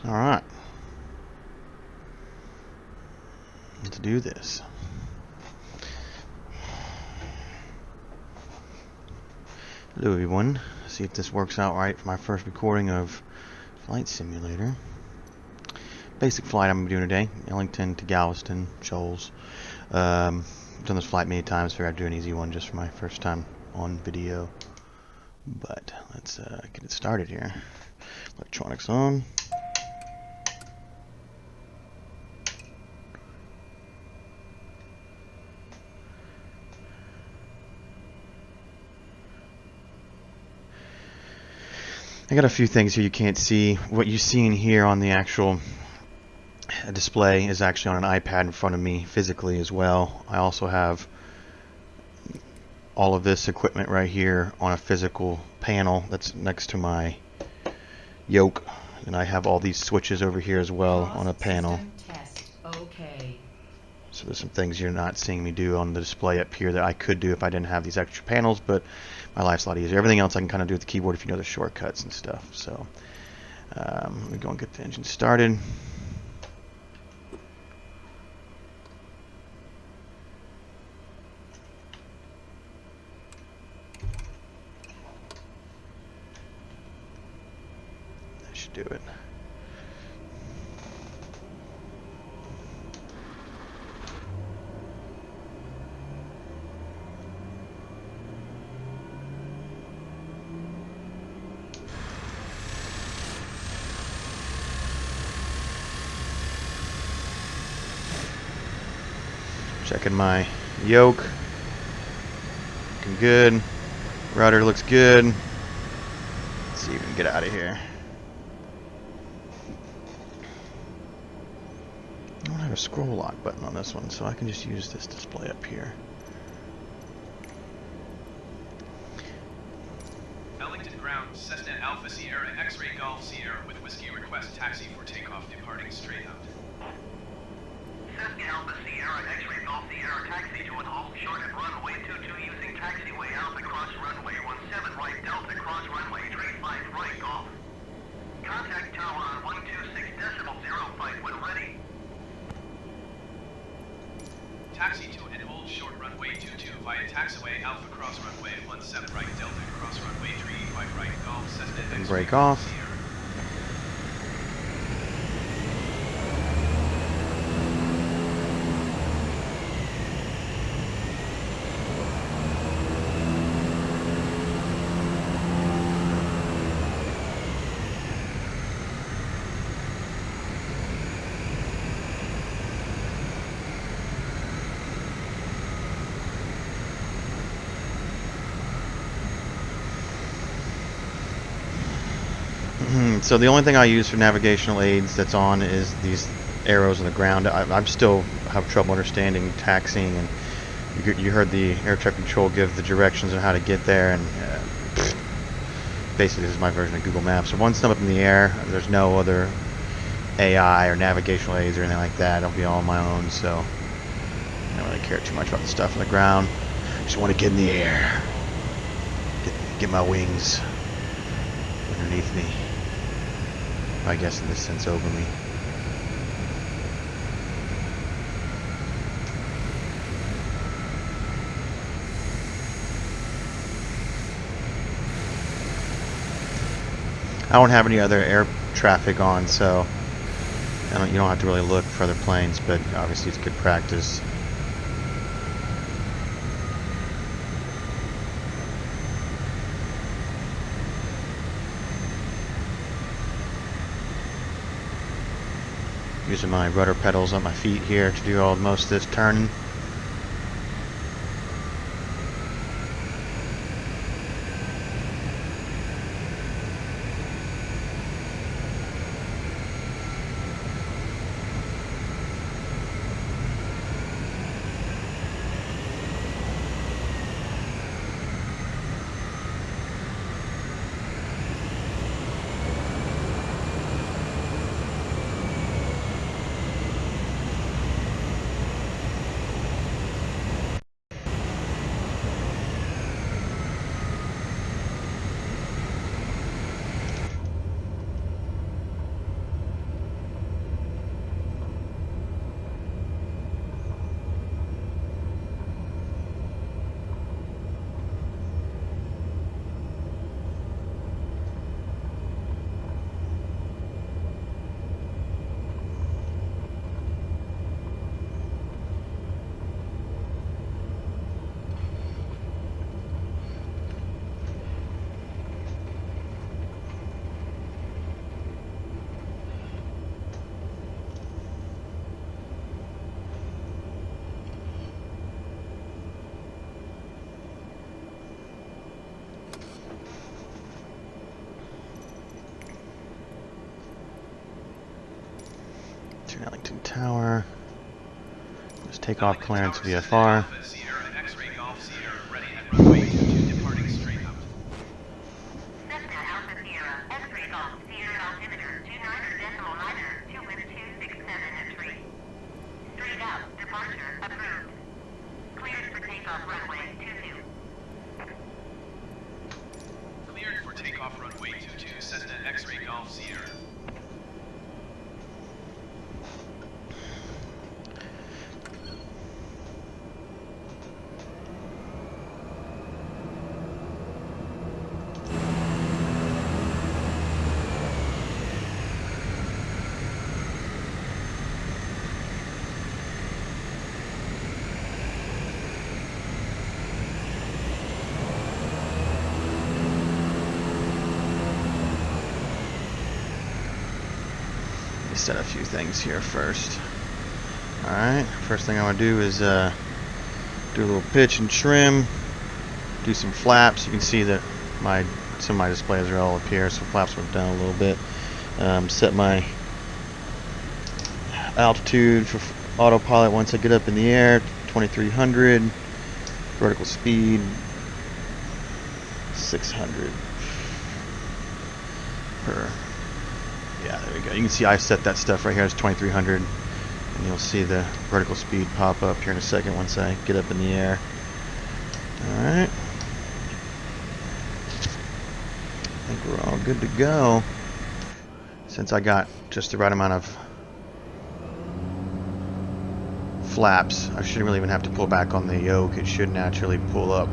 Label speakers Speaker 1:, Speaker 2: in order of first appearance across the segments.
Speaker 1: Alright. Let's do this. Hello everyone. See if this works out right for my first recording of Flight Simulator. Basic flight I'm doing today. Ellington to Galveston, Shoals. I've done this flight many times, figured I'd do an easy one just for my first time on video. But let's get it started here. Electronics on. I got a few things here you can't see. What you're seeing here on the actual display is actually on an iPad in front of me physically as well. I also have all of this equipment right here on a physical panel that's next to my yoke, and I have all these switches over here as well on a panel.
Speaker 2: Okay.
Speaker 1: So there's some things you're not seeing me do on the display up here that I could do if I didn't have these extra panels, but my life's a lot easier. Everything else I can kind of do with the keyboard if you know the shortcuts and stuff. So let me go and get the engine started. That should do it. Checking my yoke. Looking good. Rudder looks good. Let's see if we can get out of here. I don't have a scroll lock button on this one, so I can just use this display up here.
Speaker 3: Ellington ground, Cessna Alpha Sierra X-Ray Golf Sierra with Whiskey request taxi for takeoff departing straight out.
Speaker 4: Cessna Alpha Sierra X-Ray Golf Sierra taxi to an halt short at runway 22 using taxiway Alpha cross runway 17 right Delta cross runway 35 right Golf. Contact tower on 126.05 when ready.
Speaker 3: Taxi to an old short runway 22 via taxiway Alpha cross runway 17 right Delta cross runway 35 right Golf Cessna
Speaker 1: And
Speaker 3: X-Ray
Speaker 1: break off.
Speaker 3: Sierra.
Speaker 1: So the only thing I use for navigational aids that's on is these arrows on the ground. I'm still have trouble understanding taxiing, and you heard the air traffic control give the directions on how to get there, and basically this is my version of Google Maps. So once I'm up in the air, there's no other AI or navigational aids or anything like that. I'll be all on my own, so I don't really care too much about the stuff on the ground. Just want to get in the air, get my wings underneath me. I guess in this sense over me. I don't have any other air traffic on, so you don't have to really look for other planes, but obviously it's good practice. Using my rudder pedals on my feet here to do most of this turning. Eastern Ellington Tower. Just take off
Speaker 3: Ellington
Speaker 1: clearance
Speaker 3: Tower, Cessna
Speaker 1: VFR.
Speaker 3: Alpha Sierra X-ray Golf Sierra ready at runway 22 departing straight out.
Speaker 4: Cessna Alpha Sierra, X-ray Golf, Sierra altimeter, 29.9, 2 with 267 entry. Straight out, departure approved. Cleared for takeoff runway 22.
Speaker 3: Cleared for takeoff runway 22 Cessna X-ray Golf Sierra.
Speaker 1: Set a few things here first. Alright, first thing I want to do is do a little pitch and trim, do some flaps. You can see that some of my displays are all up here, so flaps went down a little bit. Set my altitude for autopilot once I get up in the air, 2300, vertical speed 600 per. Yeah, there we go. You can see I set that stuff right here as 2300, and you'll see the vertical speed pop up here in a second once I get up in the air. Alright. I think we're all good to go. Since I got just the right amount of flaps, I shouldn't really even have to pull back on the yoke. It should naturally pull up.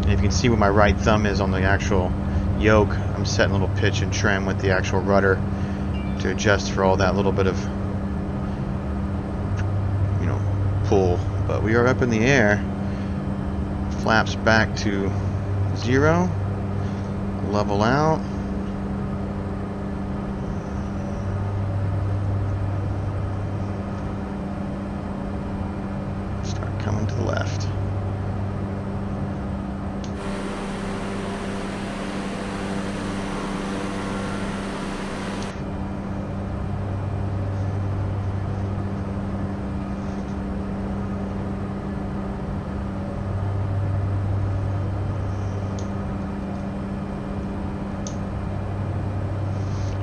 Speaker 1: If you can see where my right thumb is on the actual yoke, I'm setting a little pitch and trim with the actual rudder to adjust for all that little bit of, pull. But we are up in the air. Flaps back to 0. Level out. Start coming to the left.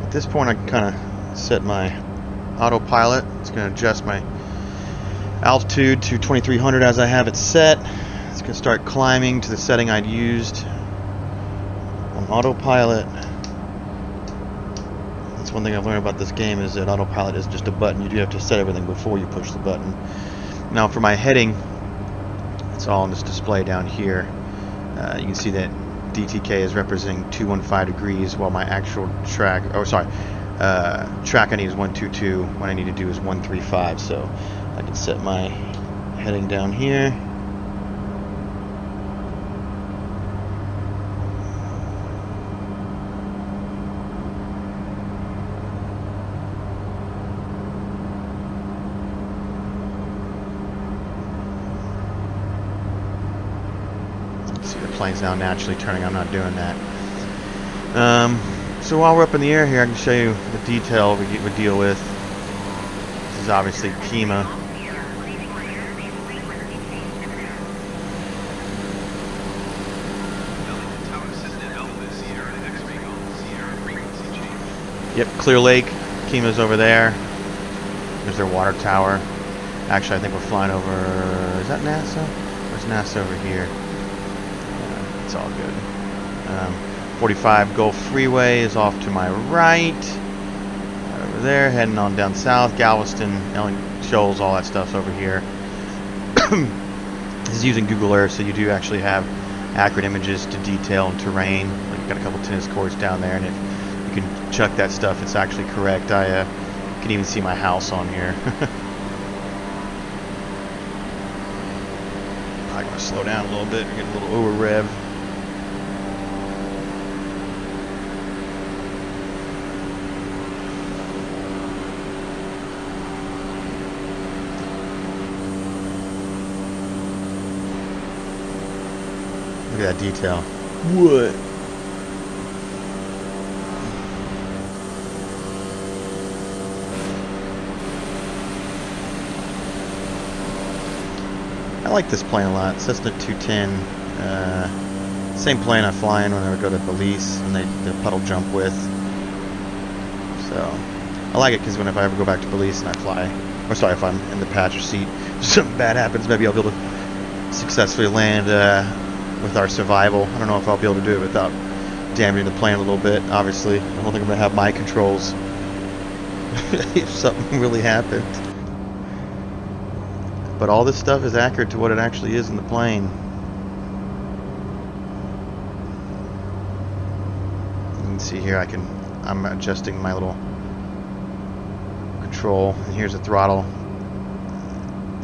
Speaker 1: At this point, I can kind of set my autopilot. It's going to adjust my altitude to 2300 as I have it set. It's going to start climbing to the setting I'd used on autopilot. That's one thing I've learned about this game, is that autopilot is just a button. You do have to set everything before you push the button. Now for my heading, it's all on this display down here. You can see that DTK is representing 215 degrees, while my actual track, track I need is 122. What I need to do is 135. So I can set my heading down here. See, the plane's now naturally turning. I'm not doing that. So while we're up in the air here, I can show you the detail we deal with. This is obviously Kima.
Speaker 3: Ellington Tower, Cessna Alpha Sierra X-ray Golf Sierra frequency change.
Speaker 1: Yep, Clear Lake. Kima's over there. There's their water tower. Actually, I think we're flying over. Is that NASA? Where's NASA over here? It's all good. 45 Gulf Freeway is off to my right. Over there, heading on down south. Galveston, Shoals, all that stuff's over here. This is using Google Earth, so you do actually have accurate images to detail and terrain. Like, you've got a couple tennis courts down there, and if you can chuck that stuff, it's actually correct. I can even see my house on here. I'm going to slow down a little bit. We're getting a little over rev. Look at that detail. What? I like this plane a lot. Cessna 210. Same plane I fly in when I go to Belize and the puddle jump with. So I like it because if I ever go back to Belize and I fly, or sorry, if I'm in the passenger seat, something bad happens, maybe I'll be able to successfully land with our survival. I don't know if I'll be able to do it without damaging the plane a little bit. Obviously, I don't think I'm gonna have my controls if something really happened. But all this stuff is accurate to what it actually is in the plane. You can see here I'm adjusting my little control, and here's the throttle,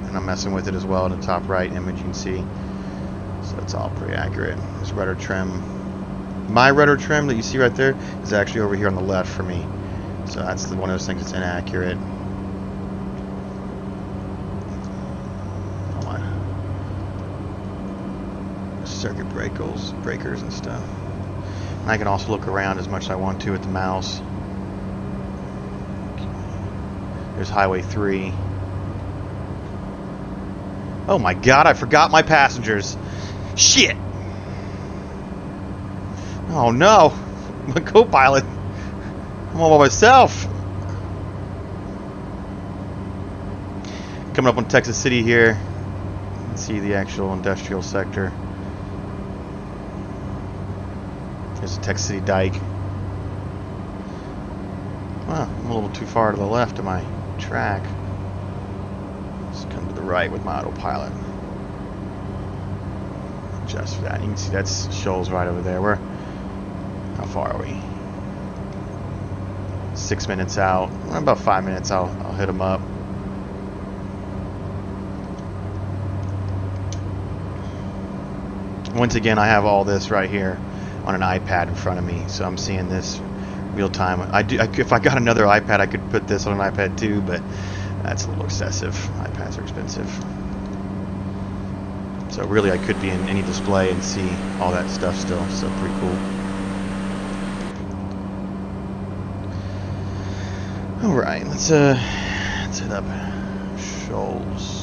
Speaker 1: and I'm messing with it as well in the top right image you can see. So it's all pretty accurate. This rudder trim, my rudder trim that you see right there is actually over here on the left for me. So that's one of those things that's inaccurate. Circuit breakers and stuff. And I can also look around as much as I want to with the mouse. There's Highway 3. Oh my god, I forgot my passengers. Shit! Oh no! My co-pilot! I'm all by myself! Coming up on Texas City here. You can see the actual industrial sector. There's a Texas City dike. Well, I'm a little too far to the left of my track. Just come to the right with my autopilot. Just for that. You can see that's Shoals right over there. How far are we? 6 minutes out. In about 5 minutes I'll hit them up. Once again, I have all this right here on an iPad in front of me, so I'm seeing this real time. If I got another iPad, I could put this on an iPad too, but that's a little excessive. iPads are expensive. So really, I could be in any display and see all that stuff still. So pretty cool. All right, let's hit up Shoals.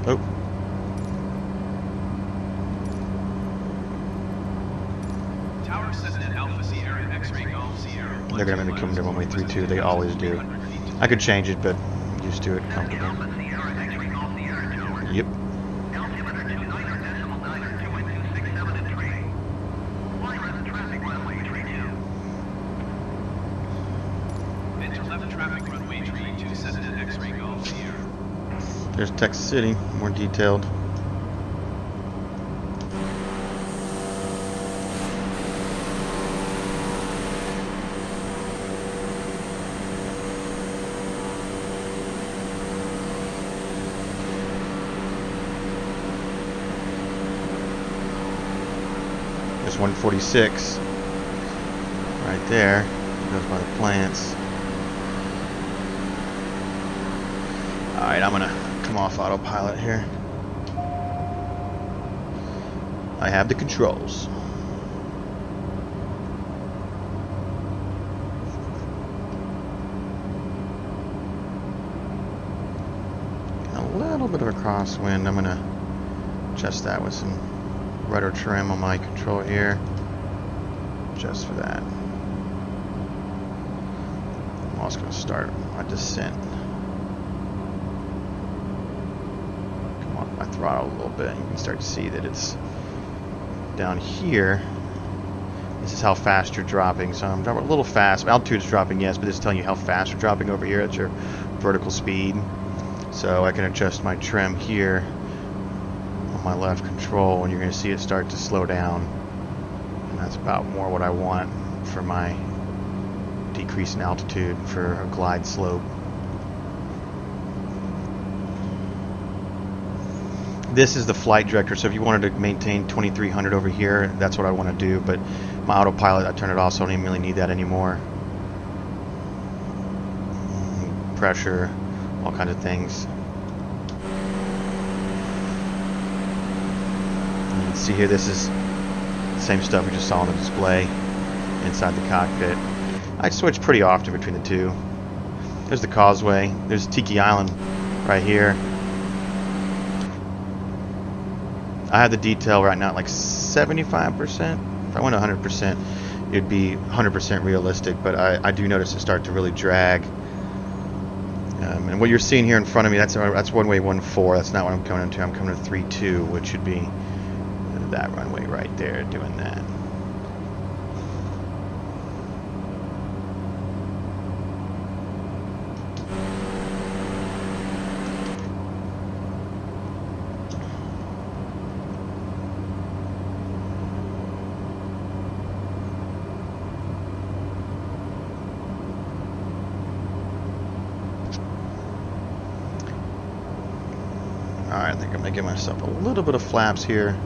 Speaker 1: Oh.
Speaker 3: Tower Cessna Alpha Sierra X-ray Golf Sierra.
Speaker 1: They're going to be coming to runway 32. They always do. I could change it, but I'm used to it. Comfortable. Yep.
Speaker 3: Enter left traffic runway 32 Cessna X-ray Golf Sierra.
Speaker 1: There's Texas City, more detailed. There's 146 right there. It goes by the plants. Alright, I'm gonna come off autopilot here. I have the controls. A little bit of a crosswind. I'm gonna adjust that with some rudder trim on my control here, just for that. I'm also gonna start my descent. My throttle a little bit. You can start to see that it's down here. This is how fast you're dropping. So I'm dropping a little fast. Altitude's dropping, yes, but this is telling you how fast you're dropping over here at your vertical speed. So I can adjust my trim here on my left control, and you're going to see it start to slow down. And that's about more what I want for my decrease in altitude for a glide slope. This is the flight director, so if you wanted to maintain 2300 over here, that's what I want to do, but my autopilot, I turn it off, so I don't even really need that anymore. Pressure, all kinds of things. And you can see here, this is the same stuff we just saw on the display inside the cockpit. I switch pretty often between the two. There's the causeway. There's Tiki Island right here. I have the detail right now at like 75%. If I went 100%, it'd be 100% realistic, but I do notice it start to really drag. And what you're seeing here in front of me, that's runway 14. That's not what I'm coming into. I'm coming to 32, which should be that runway right there doing that. Alright, I think I'm going to give myself a little bit of flaps here.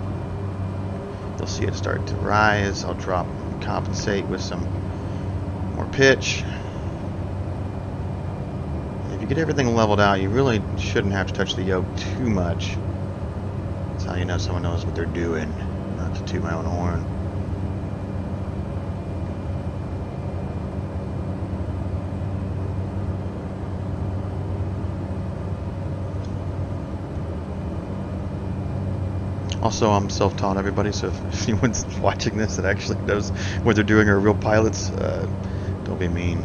Speaker 1: You'll see it start to rise. I'll drop, compensate with some more pitch. If you get everything leveled out, you really shouldn't have to touch the yoke too much. That's how you know someone knows what they're doing. Not to toot my own horn. Also, I'm self-taught, everybody, so if anyone's watching this that actually knows what they're doing or are real pilots, don't be mean.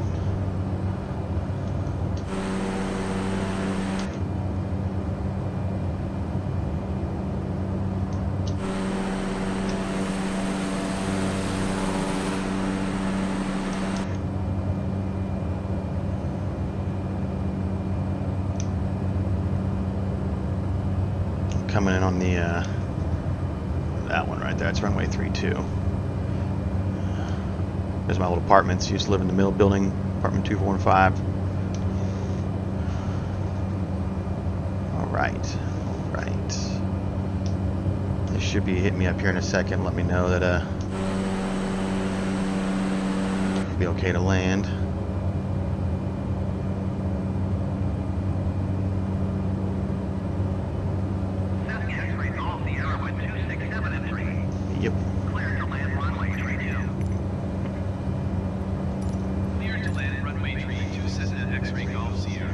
Speaker 1: Coming in on the that one right there. It's runway 32. There's my old apartments. Used to live in the middle building, apartment 2, 4, and 5. All right. They should be hitting me up here in a second. Let me know that it'll be okay to land. Yep.
Speaker 4: Clear to land runway 32.
Speaker 3: Clear to land runway 32, Cessna X-ray Golf Sierra.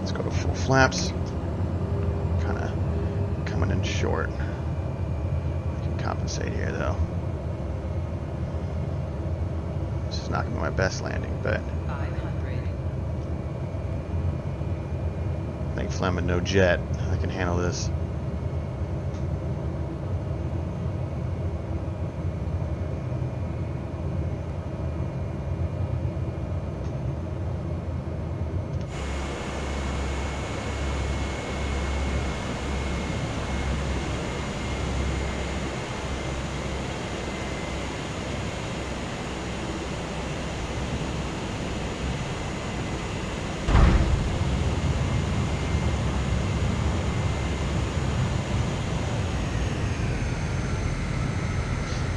Speaker 1: Let's go to full flaps. Kind of coming in short. I can compensate here though. This is not going to be my best landing, but
Speaker 2: 500.
Speaker 1: I think Fleming, no jet. I can handle this.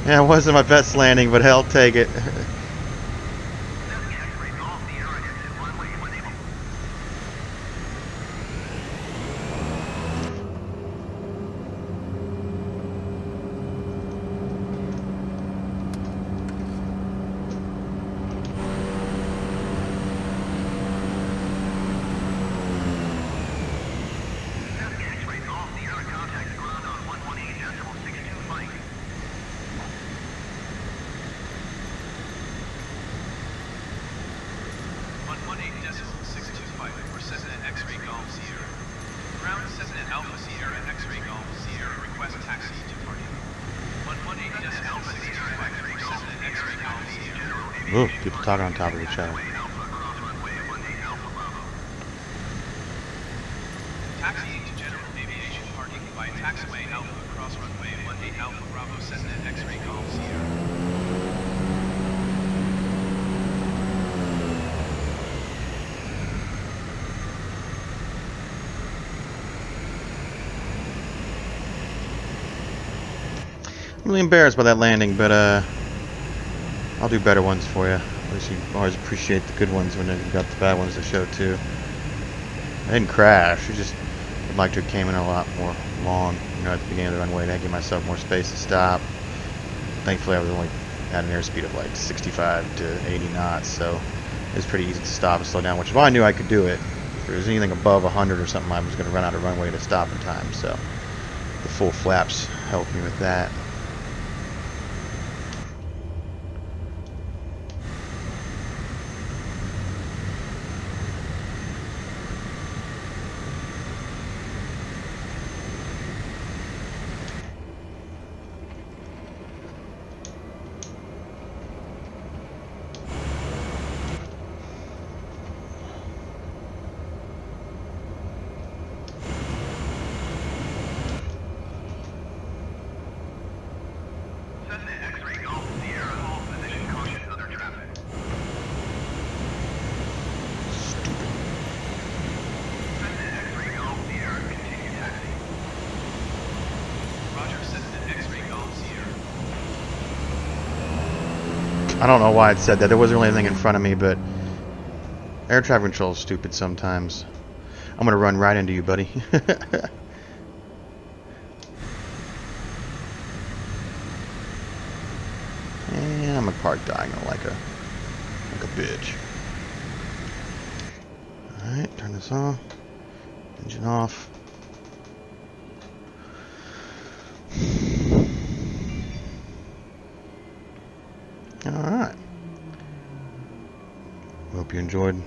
Speaker 1: Yeah, it wasn't my best landing, but hell, take it. Ooh, people talking on top of each other.
Speaker 3: Taxiing to general aviation parking via taxiway Alpha across runway 18 Alpha Bravo Cessna X-ray Golf Sierra.
Speaker 1: I'm really embarrassed by that landing, but I'll do better ones for you. At least you always appreciate the good ones when you've got the bad ones to show too. I didn't crash. I just would like to have came in a lot more long, at the beginning of the runway to give myself more space to stop. Thankfully, I was only at an airspeed of like 65 to 80 knots, so it was pretty easy to stop and slow down, which is why I knew I could do it. If there was anything above 100 or something, I was going to run out of runway to stop in time, so the full flaps helped me with that.
Speaker 4: Cessna X-ray Golf Sierra, hold position, caution, other traffic. Cessna X-ray Golf Sierra, continue taxi.
Speaker 3: Roger, Cessna X-ray Golf Sierra.
Speaker 1: I don't know why it said that. There wasn't really anything in front of me, but air traffic control is stupid sometimes. I'm going to run right into you, buddy. And I'm going to park diagonal like a bitch. Alright, turn this on. Engine off. Alright. Hope you enjoyed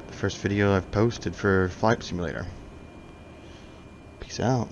Speaker 1: the first video I've posted for Flight Simulator. Peace out.